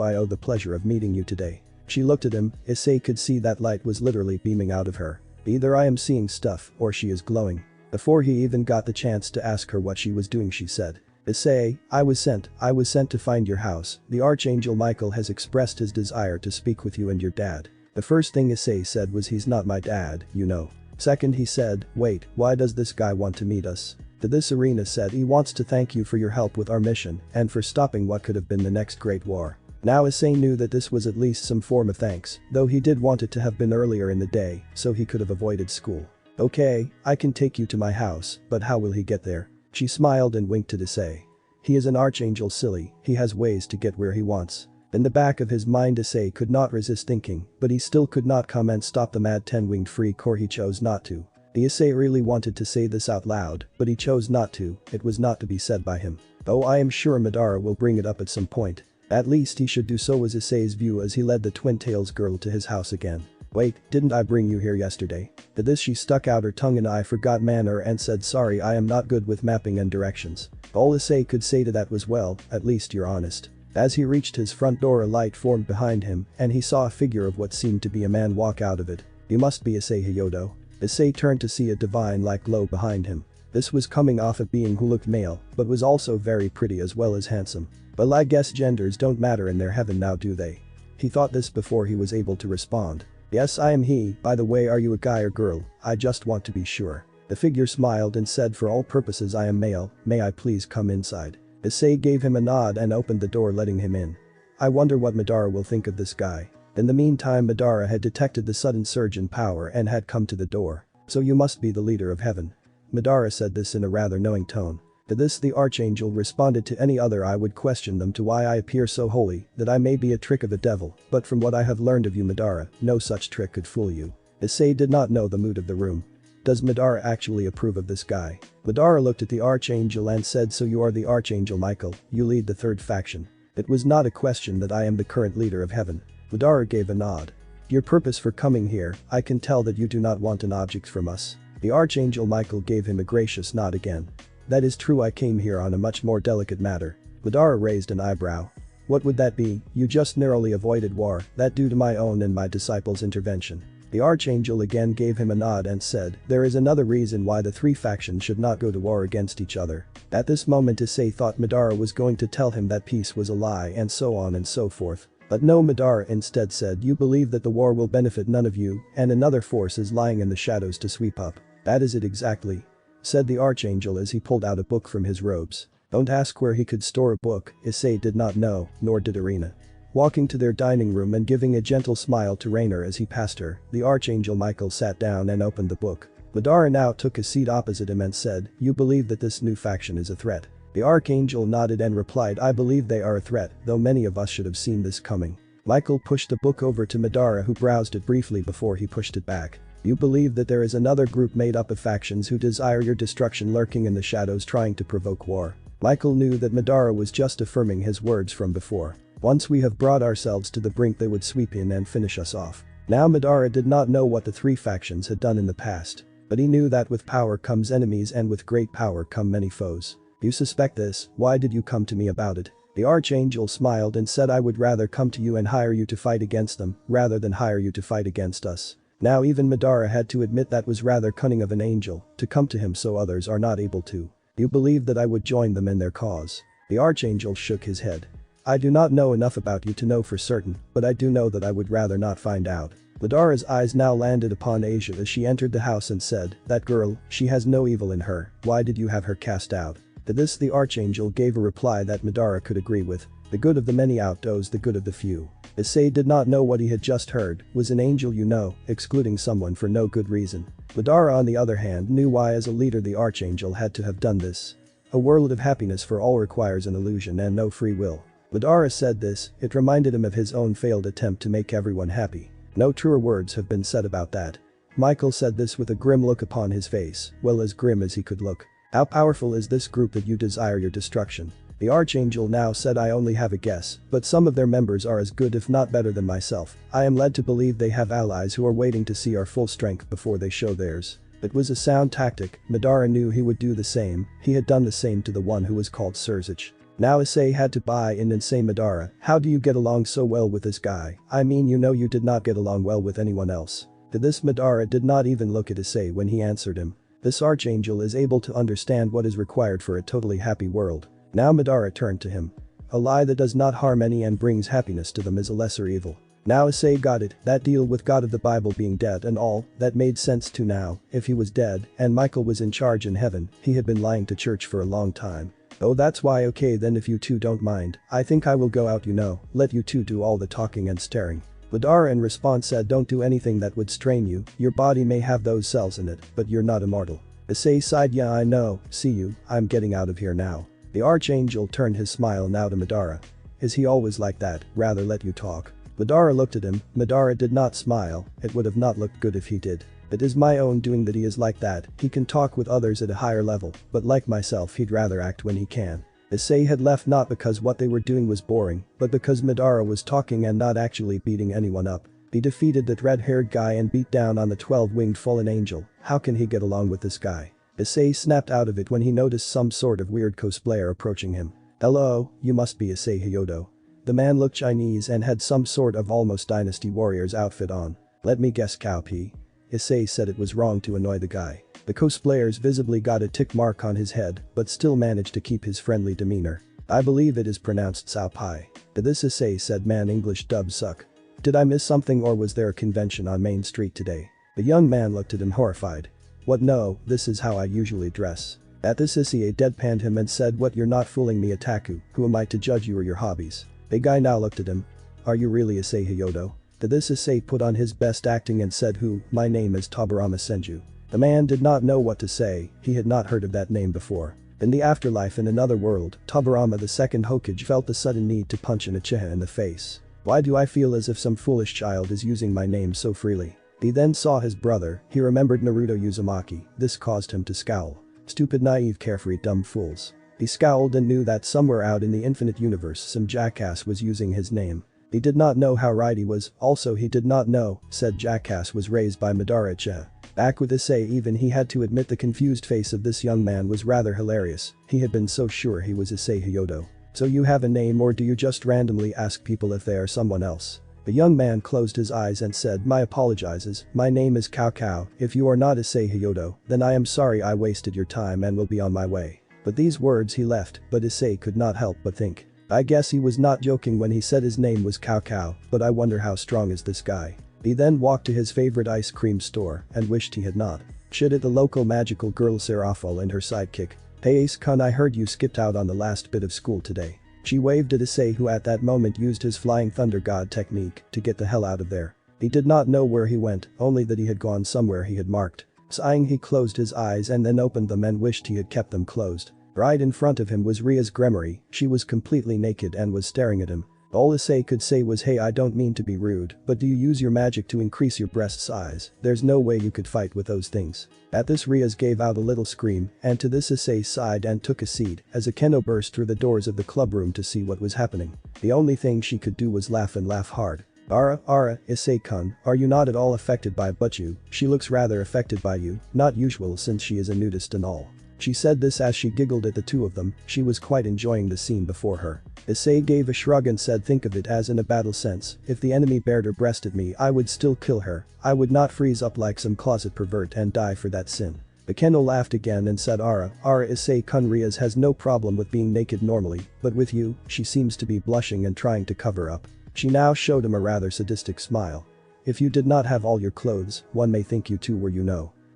I owe the pleasure of meeting you today? She looked at him. Issei could see that light was literally beaming out of her. Either I am seeing stuff or she is glowing. Before he even got the chance to ask her what she was doing she said, Issei, I was sent to find your house. The Archangel Michael has expressed his desire to speak with you and your dad. The first thing Issei said was he's not my dad, you know. Second he said, wait, why does this guy want to meet us? To this Arena said he wants to thank you for your help with our mission and for stopping what could have been the next great war. Now Issei knew that this was at least some form of thanks, though he did want it to have been earlier in the day so he could have avoided school. Okay, I can take you to my house, but how will he get there? She smiled and winked at Issei. He is an archangel silly, he has ways to get where he wants. In the back of his mind Issei could not resist thinking, but he still could not come and stop the mad 10-winged freak or he chose not to. The Issei really wanted to say this out loud, but he chose not to, it was not to be said by him. Though I am sure Madara will bring it up at some point. At least he should do so was Issei's view as he led the Twin Tails girl to his house again. Wait, didn't I bring you here yesterday? To this she stuck out her tongue and I forgot manner and said sorry I am not good with mapping and directions. All Issei could say to that was well, at least you're honest. As he reached his front door a light formed behind him and he saw a figure of what seemed to be a man walk out of it. You must be Issei Hyodo. Issei turned to see a divine light glow behind him. This was coming off a being who looked male but was also very pretty as well as handsome. Well I guess genders don't matter in their heaven now do they? He thought this before he was able to respond. Yes I am he, by the way are you a guy or girl, I just want to be sure. The figure smiled and said for all purposes I am male, may I please come inside? Issei gave him a nod and opened the door letting him in. I wonder what Madara will think of this guy. In the meantime Madara had detected the sudden surge in power and had come to the door. So you must be the leader of heaven. Madara said this in a rather knowing tone. To this the Archangel responded to any other I would question them to why I appear so holy, that I may be a trick of the devil, but from what I have learned of you Madara, no such trick could fool you. Issei did not know the mood of the room. Does Madara actually approve of this guy? Madara looked at the Archangel and said so you are the Archangel Michael, you lead the third faction. It was not a question that I am the current leader of heaven. Madara gave a nod. Your purpose for coming here, I can tell that you do not want an object from us. The Archangel Michael gave him a gracious nod again. That is true I came here on a much more delicate matter. Madara raised an eyebrow. What would that be? You just narrowly avoided war, that due to my own and my disciples' intervention. The Archangel again gave him a nod and said, there is another reason why the three factions should not go to war against each other. At this moment Issei thought Madara was going to tell him that peace was a lie and so on and so forth. But no Madara instead said you believe that the war will benefit none of you and another force is lying in the shadows to sweep up. That is it exactly. Said the Archangel as he pulled out a book from his robes. Don't ask where he could store a book, Issei did not know, nor did Arena. Walking to their dining room and giving a gentle smile to Rainer as he passed her, the Archangel Michael sat down and opened the book. Madara now took a seat opposite him and said, you believe that this new faction is a threat. The Archangel nodded and replied I believe they are a threat, though many of us should have seen this coming. Michael pushed the book over to Madara who browsed it briefly before he pushed it back. You believe that there is another group made up of factions who desire your destruction lurking in the shadows trying to provoke war. Michael knew that Madara was just affirming his words from before. Once we have brought ourselves to the brink they would sweep in and finish us off. Now Madara did not know what the three factions had done in the past. But he knew that with power comes enemies and with great power come many foes. You suspect this, why did you come to me about it? The Archangel smiled and said I would rather come to you and hire you to fight against them, rather than hire you to fight against us. Now even Madara had to admit that was rather cunning of an angel, to come to him so others are not able to. You believe that I would join them in their cause. The Archangel shook his head. I do not know enough about you to know for certain, but I do know that I would rather not find out. Madara's eyes now landed upon Asia as she entered the house and said, that girl, she has no evil in her, why did you have her cast out? To this the Archangel gave a reply that Madara could agree with. The good of the many outdoes the good of the few. Issei did not know what he had just heard, was an angel you know, excluding someone for no good reason. Madara on the other hand knew why as a leader the Archangel had to have done this. A world of happiness for all requires an illusion and no free will. Madara said this, it reminded him of his own failed attempt to make everyone happy. No truer words have been said about that. Michael said this with a grim look upon his face, well as grim as he could look. How powerful is this group that you desire your destruction? The Archangel now said I only have a guess, but some of their members are as good if not better than myself. I am led to believe they have allies who are waiting to see our full strength before they show theirs. It was a sound tactic, Madara knew he would do the same, he had done the same to the one who was called Surzich. Now Issei had to buy in and say Madara, how do you get along so well with this guy? I mean you know you did not get along well with anyone else. To this Madara did not even look at Issei when he answered him. This Archangel is able to understand what is required for a totally happy world. Now Madara turned to him. A lie that does not harm any and brings happiness to them is a lesser evil. Now Issei got it, that deal with God of the Bible being dead and all, that made sense to now, if he was dead and Michael was in charge in heaven, he had been lying to church for a long time. Oh that's why okay then if you two don't mind, I think I will go out let you two do all the talking and staring. Madara in response said don't do anything that would strain you, your body may have those cells in it, but you're not immortal. Issei sighed yeah I know, see you, I'm getting out of here now. The Archangel turned his smile now to Madara. Is he always like that, rather let you talk? Madara looked at him, Madara did not smile, it would have not looked good if he did. It is my own doing that he is like that, he can talk with others at a higher level, but like myself he'd rather act when he can. Issei had left not because what they were doing was boring, but because Madara was talking and not actually beating anyone up. He defeated that red-haired guy and beat down on the 12-winged fallen angel, how can he get along with this guy? Issei snapped out of it when he noticed some sort of weird cosplayer approaching him. Hello, you must be Issei Hyodo. The man looked Chinese and had some sort of almost Dynasty Warriors outfit on. Let me guess Cowpea. Issei said it was wrong to annoy the guy. The cosplayers visibly got a tick mark on his head but still managed to keep his friendly demeanor. I believe it is pronounced Cao Pai. To this Issei said man English dubs suck. Did I miss something or was there a convention on Main Street today? The young man looked at him horrified. What no, this is how I usually dress. At this Issei deadpanned him and said what you're not fooling me Otaku, who am I to judge you or your hobbies? The guy now looked at him. Are you really Issei Hyodo? To this Issei put on his best acting and said who, my name is Tobirama Senju. The man did not know what to say, he had not heard of that name before. In the afterlife in another world, Tobirama the second Hokage felt the sudden need to punch an Uchiha in the face. Why do I feel as if some foolish child is using my name so freely? He then saw his brother, he remembered Naruto Uzumaki, this caused him to scowl. Stupid naive carefree dumb fools. He scowled and knew that somewhere out in the infinite universe some jackass was using his name. He did not know how right he was, also he did not know, said jackass was raised by Madara Uchiha. Back with Issei even he had to admit the confused face of this young man was rather hilarious, he had been so sure he was Issei Hyodo. So you have a name or do you just randomly ask people if they are someone else? The young man closed his eyes and said my apologizes, my name is Cao Cao, if you are not Issei Hyodo, then I am sorry I wasted your time and will be on my way. But these words he left, but Issei could not help but think. I guess he was not joking when he said his name was Cao Cao, but I wonder how strong is this guy. He then walked to his favorite ice cream store and wished he had not. Should it the local magical girl Serafal and her sidekick. Hey Ace-kun I heard you skipped out on the last bit of school today. She waved at Issei who at that moment used his flying thunder god technique to get the hell out of there. He did not know where he went, only that he had gone somewhere he had marked. Sighing he closed his eyes and then opened them and wished he had kept them closed. Right in front of him was Ria's Gremory, she was completely naked and was staring at him. All Issei could say was hey I don't mean to be rude, but do you use your magic to increase your breast size? There's no way you could fight with those things. At this Ria's gave out a little scream, and to this Issei sighed and took a seat as Akeno burst through the doors of the club room to see what was happening. The only thing she could do was laugh and laugh hard. Ara, Issei-kun, are you not at all affected by Butchu? She looks rather affected by you, not usual since she is a nudist and all. She said this as she giggled at the two of them, she was quite enjoying the scene before her. Issei gave a shrug and said think of it as in a battle sense, if the enemy bared her breast at me I would still kill her, I would not freeze up like some closet pervert and die for that sin. Akeno laughed again and said Issei-kun Rias has no problem with being naked normally, but with you, she seems to be blushing and trying to cover up. She now showed him a rather sadistic smile. If you did not have all your clothes, one may think you two were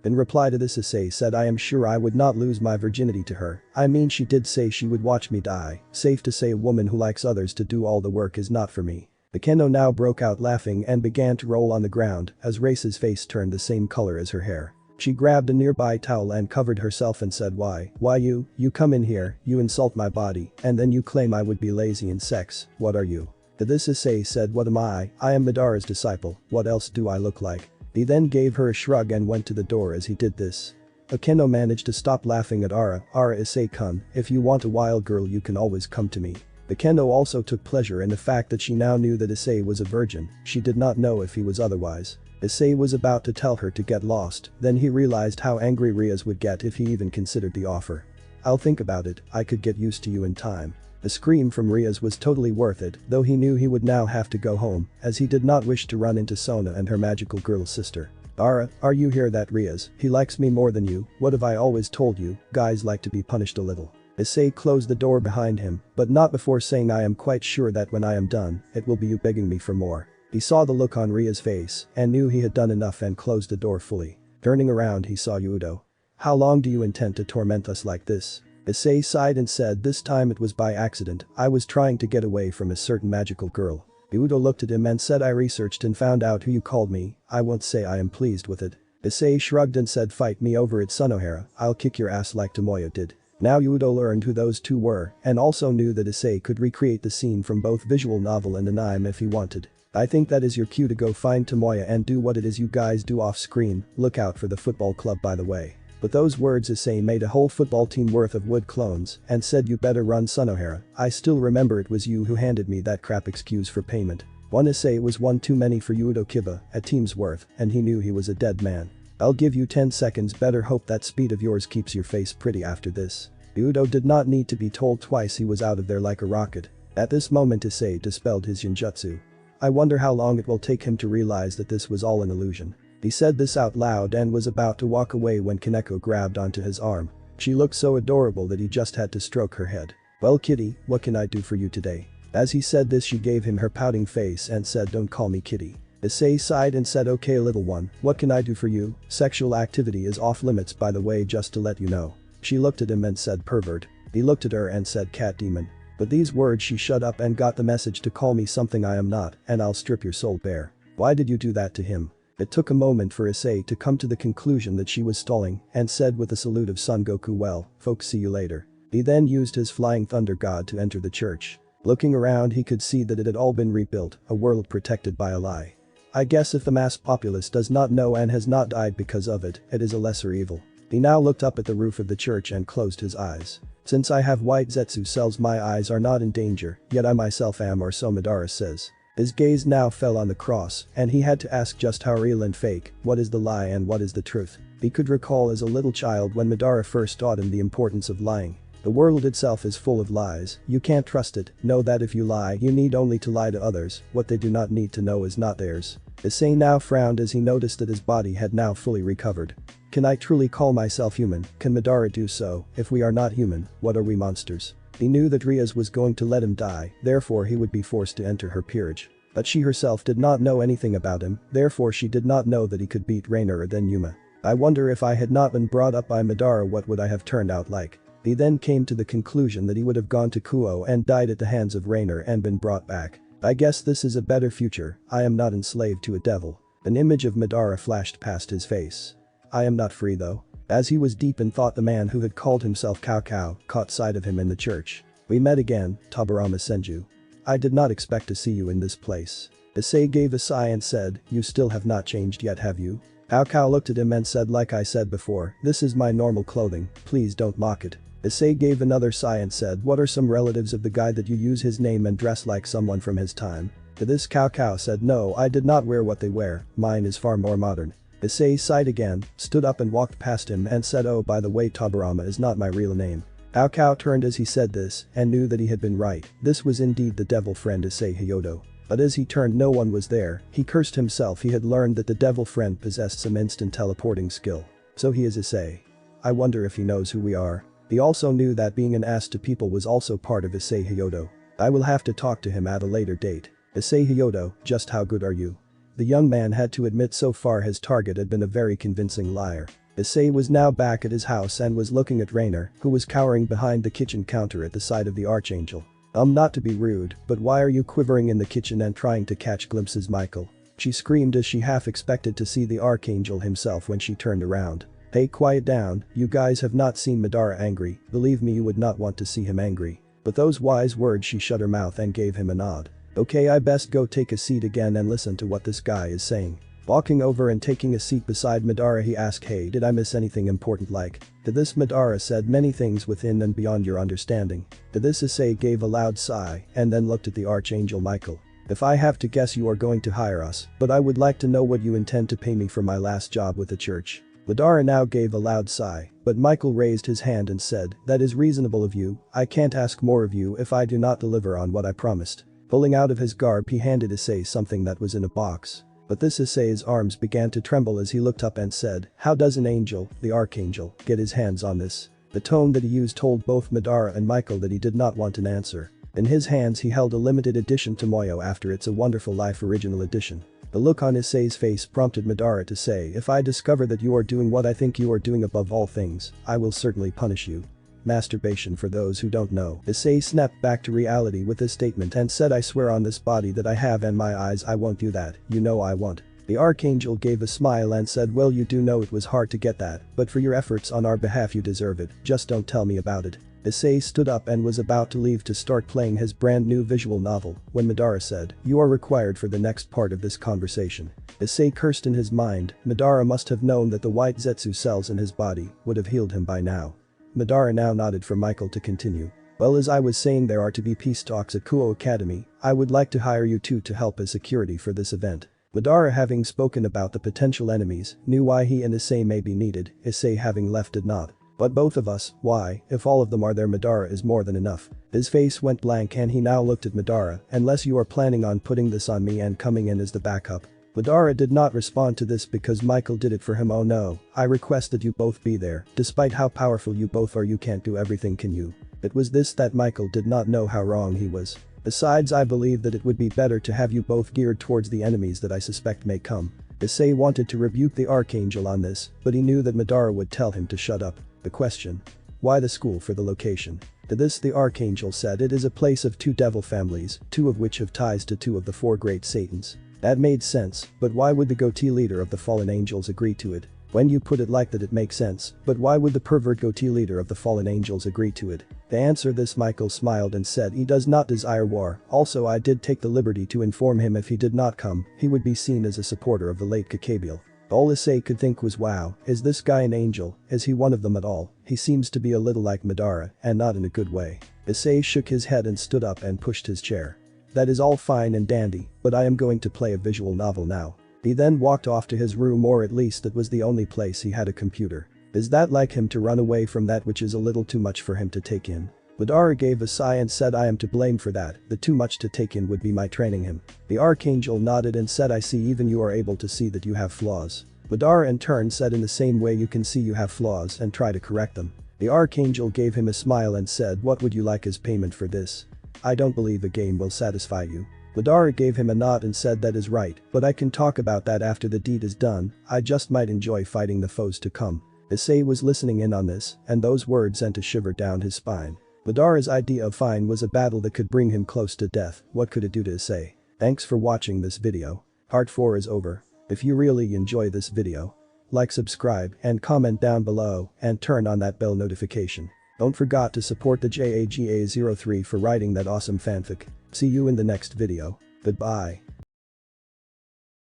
In reply to this Issei said I am sure I would not lose my virginity to her, I mean she did say she would watch me die, safe to say a woman who likes others to do all the work is not for me. Akeno now broke out laughing and began to roll on the ground as Race's face turned the same color as her hair. She grabbed a nearby towel and covered herself and said why you come in here, you insult my body, and then you claim I would be lazy in sex, what are you? To this Issei said what am I am Madara's disciple, what else do I look like? He then gave her a shrug and went to the door as he did this. Akeno managed to stop laughing at Ara. Ara Issei-kun, if you want a wild girl you can always come to me. Akeno also took pleasure in the fact that she now knew that Issei was a virgin, she did not know if he was otherwise. Issei was about to tell her to get lost, then he realized how angry Rias would get if he even considered the offer. I'll think about it, I could get used to you in time. The scream from Rias was totally worth it, though he knew he would now have to go home, as he did not wish to run into Sona and her magical girl sister. Ara, are you here that Rias, he likes me more than you, what have I always told you, guys like to be punished a little. Issei closed the door behind him, but not before saying I am quite sure that when I am done, it will be you begging me for more. He saw the look on Ria's face and knew he had done enough and closed the door fully. Turning around he saw Yudo. How long do you intend to torment us like this? Issei sighed and said this time it was by accident, I was trying to get away from a certain magical girl. Yudo looked at him and said I researched and found out who you called me, I won't say I am pleased with it. Issei shrugged and said fight me over at Sunohara, I'll kick your ass like Tomoya did. Now Yudo learned who those two were and also knew that Issei could recreate the scene from both visual novel and anime if he wanted. I think that is your cue to go find Tomoya and do what it is you guys do off screen, look out for the football club by the way. But those words Issei made a whole football team worth of wood clones and said you better run Sunohara, I still remember it was you who handed me that crap excuse for payment. One Issei was one too many for Yudo Kiba, a team's worth, and he knew he was a dead man. I'll give you 10 seconds better hope that speed of yours keeps your face pretty after this. Yudo did not need to be told twice he was out of there like a rocket. At this moment Issei dispelled his Genjutsu. I wonder how long it will take him to realize that this was all an illusion. He said this out loud and was about to walk away when Kaneko grabbed onto his arm. She looked so adorable that he just had to stroke her head. Well kitty, what can I do for you today? As he said this she gave him her pouting face and said don't call me kitty. Issei sighed and said okay little one, what can I do for you? Sexual activity is off limits by the way just to let you know. She looked at him and said pervert. He looked at her and said cat demon. But these words she shut up and got the message to call me something I am not and I'll strip your soul bare. Why did you do that to him? It took a moment for Issei to come to the conclusion that she was stalling and said with a salute of Son Goku well, folks see you later. He then used his flying thunder god to enter the church. Looking around he could see that it had all been rebuilt, a world protected by a lie. I guess if the mass populace does not know and has not died because of it, it is a lesser evil. He now looked up at the roof of the church and closed his eyes. Since I have white Zetsu cells my eyes are not in danger, yet I myself am or so Madara says. His gaze now fell on the cross and he had to ask just how real and fake, what is the lie and what is the truth. He could recall as a little child when Madara first taught him the importance of lying. The world itself is full of lies, you can't trust it, know that if you lie you need only to lie to others, what they do not need to know is not theirs. Issei now frowned as he noticed that his body had now fully recovered. Can I truly call myself human, can Madara do so, if we are not human, what are we monsters? He knew that Rias was going to let him die, therefore he would be forced to enter her peerage. But she herself did not know anything about him, therefore she did not know that he could beat Reiner or then Yuma. I wonder if I had not been brought up by Madara what would I have turned out like. He then came to the conclusion that he would have gone to Kuo and died at the hands of Reiner and been brought back. I guess this is a better future, I am not enslaved to a devil. An image of Madara flashed past his face. I am not free though. As he was deep in thought the man who had called himself Cao Cao caught sight of him in the church. We met again, Tabarama Senju. I did not expect to see you in this place. Issei gave a sigh and said, you still have not changed yet have you? Cao Cao looked at him and said like I said before, this is my normal clothing, please don't mock it. Issei gave another sigh and said what are some relatives of the guy that you use his name and dress like someone from his time? To this Cao Cao said no I did not wear what they wear, mine is far more modern. Issei sighed again, stood up and walked past him and said oh by the way Tabarama is not my real name. Cao Cao turned as he said this and knew that he had been right, this was indeed the devil friend Issei Hyodo. But as he turned no one was there, he cursed himself he had learned that the devil friend possessed some instant teleporting skill. So he is Issei. I wonder if he knows who we are. He also knew that being an ass to people was also part of Issei Hyodo. I will have to talk to him at a later date. Issei Hyodo, just how good are you? The young man had to admit so far his target had been a very convincing liar. Issei was now back at his house and was looking at Reiner, who was cowering behind the kitchen counter at the side of the Archangel. Not to be rude, but why are you quivering in the kitchen and trying to catch glimpses Michael? She screamed as she half expected to see the Archangel himself when she turned around. Hey quiet down, you guys have not seen Madara angry, believe me you would not want to see him angry. With those wise words she shut her mouth and gave him a nod. Okay I best go take a seat again and listen to what this guy is saying. Walking over and taking a seat beside Madara, he asked, "Hey, did I miss anything important like?" To this Madara said, "Many things within and beyond your understanding." To this Issei gave a loud sigh and then looked at the Archangel Michael. "If I have to guess, you are going to hire us, but I would like to know what you intend to pay me for my last job with the church." Madara now gave a loud sigh, but Michael raised his hand and said, "That is reasonable of you. I can't ask more of you if I do not deliver on what I promised." Pulling out of his garb, he handed Issei something that was in a box. But this Issei's arms began to tremble as he looked up and said, "How does an angel, the Archangel, get his hands on this?" The tone that he used told both Madara and Michael that he did not want an answer. In his hands he held a limited edition Tomoyo After It's a Wonderful Life original edition. The look on Issei's face prompted Madara to say, "If I discover that you are doing what I think you are doing above all things, I will certainly punish you." Masturbation, for those who don't know. Issei snapped back to reality with this statement and said, "I swear on this body that I have and my eyes, I won't do that, you know I won't." The Archangel gave a smile and said, "Well, you do know it was hard to get that, but for your efforts on our behalf you deserve it, just don't tell me about it." Issei stood up and was about to leave to start playing his brand new visual novel when Madara said, "You are required for the next part of this conversation." Issei cursed in his mind. Madara must have known that the white Zetsu cells in his body would have healed him by now. Madara now nodded for Michael to continue. "Well, as I was saying, there are to be peace talks at Kuo Academy. I would like to hire you two to help as security for this event." Madara, having spoken about the potential enemies, knew why he and Issei may be needed. Issei, having left, did not. "But both of us, why, if all of them are there, Madara, is more than enough." His face went blank and he now looked at Madara, "Unless you are planning on putting this on me and coming in as the backup." Madara did not respond to this because Michael did it for him. "Oh no, I request that you both be there. Despite how powerful you both are, you can't do everything, can you?" It was this that Michael did not know how wrong he was. "Besides, I believe that it would be better to have you both geared towards the enemies that I suspect may come." Issei wanted to rebuke the Archangel on this, but he knew that Madara would tell him to shut up. The question. Why the school for the location? To this the Archangel said, "It is a place of two devil families, two of which have ties to two of the four great Satans." That made sense, but why would the goatee leader of the fallen angels agree to it? When you put it like that, it makes sense, but why would the pervert goatee leader of the fallen angels agree to it? To answer this, Michael smiled and said, "He does not desire war. Also, I did take the liberty to inform him if he did not come, he would be seen as a supporter of the late Kakabiel." All Issei could think was, wow, is this guy an angel? Is he one of them at all? He seems to be a little like Madara, and not in a good way. Issei shook his head and stood up and pushed his chair. "That is all fine and dandy, but I am going to play a visual novel now." He then walked off to his room, or at least that was the only place he had a computer. Is that like him to run away from that which is a little too much for him to take in? Madara gave a sigh and said, "I am to blame for that, the too much to take in would be my training him." The Archangel nodded and said, "I see, even you are able to see that you have flaws." Madara in turn said, "In the same way you can see you have flaws and try to correct them." The Archangel gave him a smile and said, "What would you like as payment for this?" "I don't believe the game will satisfy you." Madara gave him a nod and said, "That is right, but I can talk about that after the deed is done. I just might enjoy fighting the foes to come." Issei was listening in on this, and those words sent a shiver down his spine. Madara's idea of fine was a battle that could bring him close to death. What could it do to Issei? Thanks for watching this video. Part 4 is over. If you really enjoy this video, like, subscribe, and comment down below, and turn on that bell notification. Don't forget to support the JAGA03 for writing that awesome fanfic. See you in the next video. Goodbye.